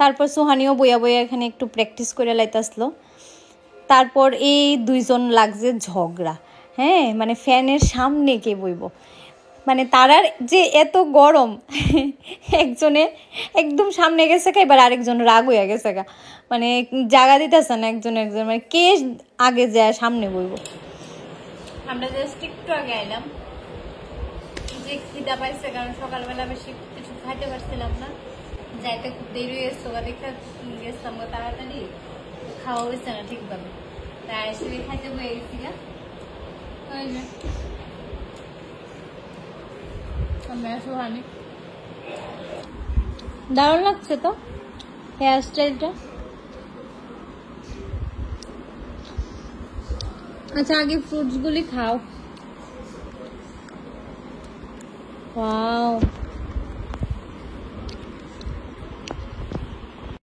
তারপর সোহানিও বইয়া বইয়া এখানে একটু প্র্যাকটিস করে লাইতাসলো। তারপর এই দুইজন লাগছে ঝগড়া, হ্যাঁ মানে ফ্যানের সামনে কে বইব, মানে তারার যে এত গরম একজনে একদম সামনে গেছে কা, এবার আরেকজন রাগ হইয়া গেছে গা, মানে জায়গা দিতেছে না একজন মানে কে আগে যায় সামনে বইব। আমরা জাস্ট একটু আগে আইলাম, যে খিদা পাইছে কারণ সকালবেলা বেশি কিছু খাইতে পারছিলাম না, যাইতে খুব দেরি হয়েছে, দেখে গেছিলাম তাড়াতাড়ি, খাওয়া হয়েছে না ঠিকভাবে, তাই এসে খাইতে হয়ে গেছি গা। দারুণ লাগছে তো হেয়ার স্টাইলটা। আচ্ছা আগে ফ্রুটস গুলি খাও। ওয়াও